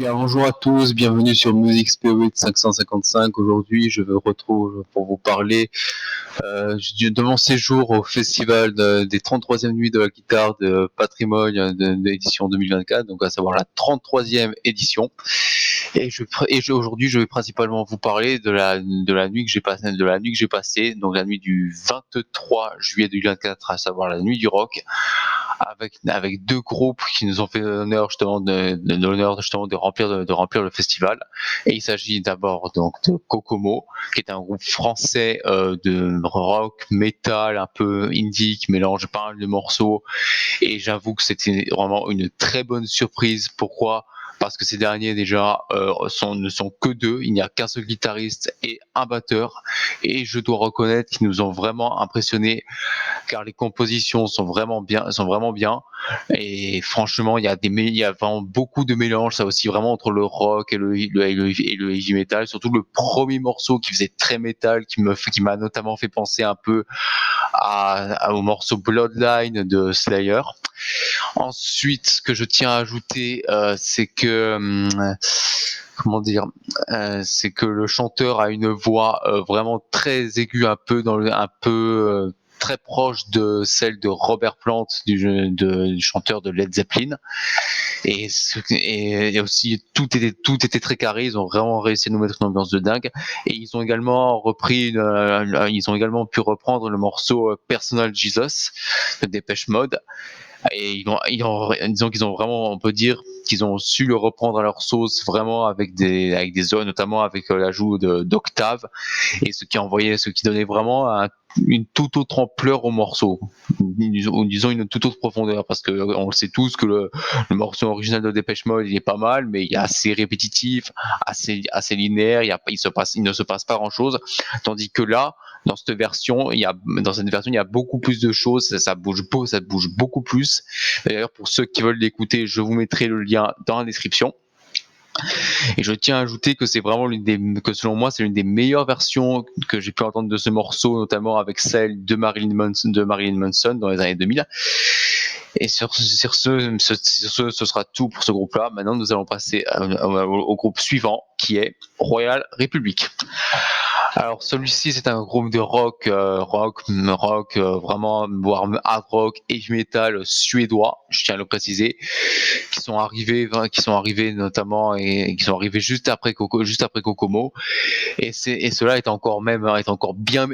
Bien, bonjour à tous, bienvenue sur Music Spirit 555. Aujourd'hui, je me retrouve pour vous parler de mon séjour au festival des 33e nuits de la guitare de Patrimoine de l'édition 2024, donc à savoir la 33e édition. Aujourd'hui, je vais principalement vous parler de la nuit que j'ai passée, donc la nuit du 23 juillet 2024, à savoir la nuit du rock, avec deux groupes qui nous ont fait l'honneur justement de remplir le festival. Et il s'agit d'abord donc de Kokomo, qui est un groupe français de rock, metal, un peu indie, qui mélange pas mal de morceaux. Et j'avoue que c'était vraiment une très bonne surprise. Pourquoi ? Parce que ces derniers déjà ne sont que deux, il n'y a qu'un seul guitariste et un batteur, et je dois reconnaître qu'ils nous ont vraiment impressionnés car les compositions sont vraiment bien, et franchement il y a vraiment beaucoup de mélange, ça aussi, vraiment entre le rock et le heavy metal, surtout le premier morceau qui faisait très métal, qui m'a notamment fait penser un peu au morceau Bloodline de Slayer. Ensuite, ce que je tiens à ajouter, c'est que comment dire, c'est que le chanteur a une voix vraiment très aiguë, très proche de celle de Robert Plant, du chanteur de Led Zeppelin. Et aussi tout était très carré. Ils ont vraiment réussi à nous mettre une ambiance de dingue. Et ils ont également pu reprendre le morceau Personal Jesus de Depeche Mode. Et disons qu'ils ont vraiment, on peut dire qu'ils ont su le reprendre à leur sauce, vraiment avec des zones, notamment avec l'ajout d'octaves, et ce qui donnait vraiment une toute autre ampleur au morceau, ou disons une toute autre profondeur, parce que on le sait tous que le morceau original de Depeche Mode, il est pas mal, mais il est assez répétitif, assez linéaire, il ne se passe pas grand chose, tandis que là, dans cette version, il y a beaucoup plus de choses, ça bouge beaucoup plus. D'ailleurs, pour ceux qui veulent l'écouter, je vous mettrai le lien dans la description. Et je tiens à ajouter que selon moi, c'est l'une des meilleures versions que j'ai pu entendre de ce morceau, notamment avec celle de Marilyn Manson dans les années 2000. Et sur ce sera tout pour ce groupe-là. Maintenant, nous allons passer au groupe suivant, qui est Royal Republic. Alors celui-ci, c'est un groupe de rock, vraiment, voire hard rock, heavy metal suédois, je tiens à le préciser, qui sont arrivés notamment, et qui sont arrivés juste après Kokomo, et cela est encore bien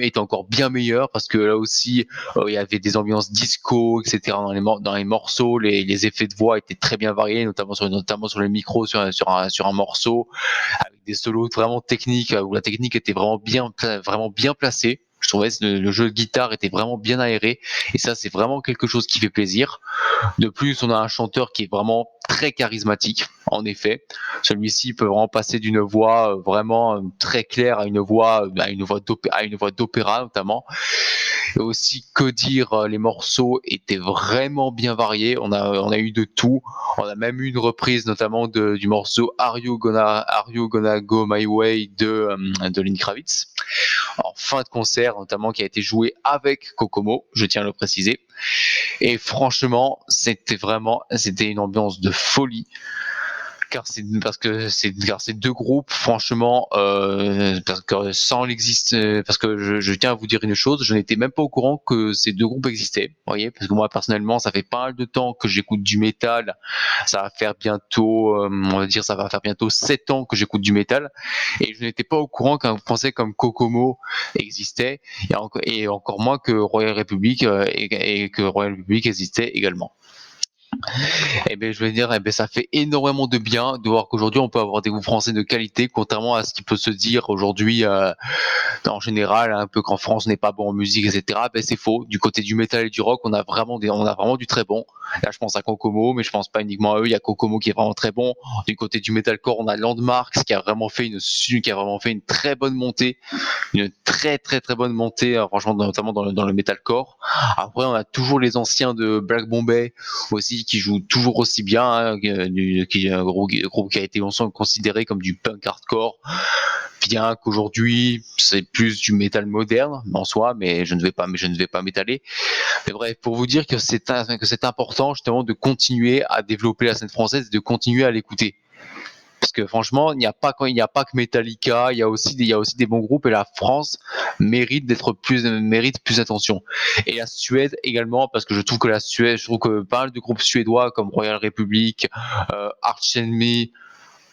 meilleur, parce que là aussi il y avait des ambiances disco, etc. dans les morceaux, les effets de voix étaient très bien variés, notamment sur les micros, sur un morceau, avec des solos vraiment techniques, où la technique était vraiment bien placée. Je trouvais que le jeu de guitare était vraiment bien aéré, et ça, c'est vraiment quelque chose qui fait plaisir. De plus, on a un chanteur qui est vraiment très charismatique. En effet, celui-ci peut vraiment passer d'une voix vraiment très claire à une voix d'opéra notamment. Et aussi, que dire, les morceaux étaient vraiment bien variés. On a eu de tout. On a même eu une reprise notamment du morceau Are You Gonna Go My Way de Lenny Kravitz en fin de concert, notamment, qui a été joué avec Kokomo, je tiens à le préciser. Et franchement, c'était une ambiance de folie. Car ces deux groupes, franchement, parce que je tiens à vous dire une chose, je n'étais même pas au courant que ces deux groupes existaient, vous voyez, parce que moi personnellement, ça fait pas mal de temps que j'écoute du métal, ça va faire bientôt 7 ans que j'écoute du métal, et je n'étais pas au courant qu'un français comme Kokomo existait, et encore moins que Royal Republic, et que Royal Republic existait également. Eh bien, je veux dire, eh bien, ça fait énormément de bien de voir qu'aujourd'hui on peut avoir des groupes français de qualité, contrairement à ce qui peut se dire aujourd'hui en général, un peu qu'en France on n'est pas bon en musique, etc. Ben, c'est faux. Du côté du métal et du rock, on a vraiment du très bon. Là, je pense à Kokomo, mais je pense pas uniquement à eux. Il y a Kokomo qui est vraiment très bon. Du côté du metalcore, on a Landmarks qui a vraiment fait une très bonne montée, une très très très bonne montée, franchement, notamment dans le metalcore. Après, on a toujours les anciens de Black Bombay aussi, qui jouent toujours aussi bien, hein, qui est un groupe qui a été longtemps considéré comme du punk hardcore, bien qu'aujourd'hui c'est plus du métal moderne en soi, mais je ne vais pas m'étaler. Mais bref, pour vous dire que c'est important justement de continuer à développer la scène française et de continuer à l'écouter. Parce que franchement, il n'y a pas que Metallica, il y a aussi des bons groupes et la France mérite plus d'attention. Et la Suède également, parce que je trouve que la Suède, je trouve que pas mal de groupes suédois comme Royal Republic, Arch Enemy,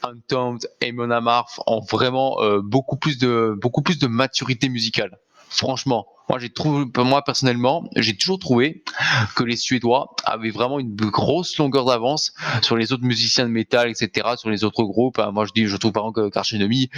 Untold et Mon Amarth ont vraiment beaucoup plus de maturité musicale. Franchement, moi personnellement, j'ai toujours trouvé que les Suédois avaient vraiment une grosse longueur d'avance sur les autres musiciens de métal, etc., sur les autres groupes. Moi, je trouve par exemple que Arch Enemy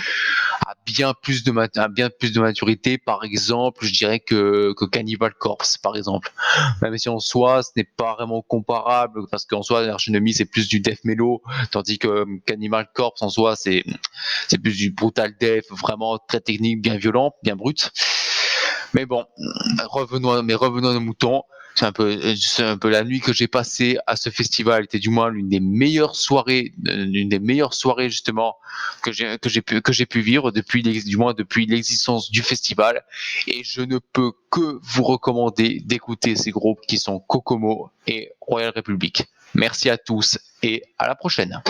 a bien plus de maturité, par exemple, je dirais que Cannibal Corpse, par exemple. Même si en soi, ce n'est pas vraiment comparable, parce qu'en soi, Arch Enemy, c'est plus du death mellow, tandis que Cannibal Corpse, en soi, c'est plus du brutal death, vraiment très technique, bien violent, bien brut. Mais bon, revenons à nos moutons. C'est un peu la nuit que j'ai passée à ce festival était du moins l'une des meilleures soirées justement que j'ai pu vivre du moins depuis l'existence du festival. Et je ne peux que vous recommander d'écouter ces groupes qui sont Kokomo et Royal Republic. Merci à tous et à la prochaine.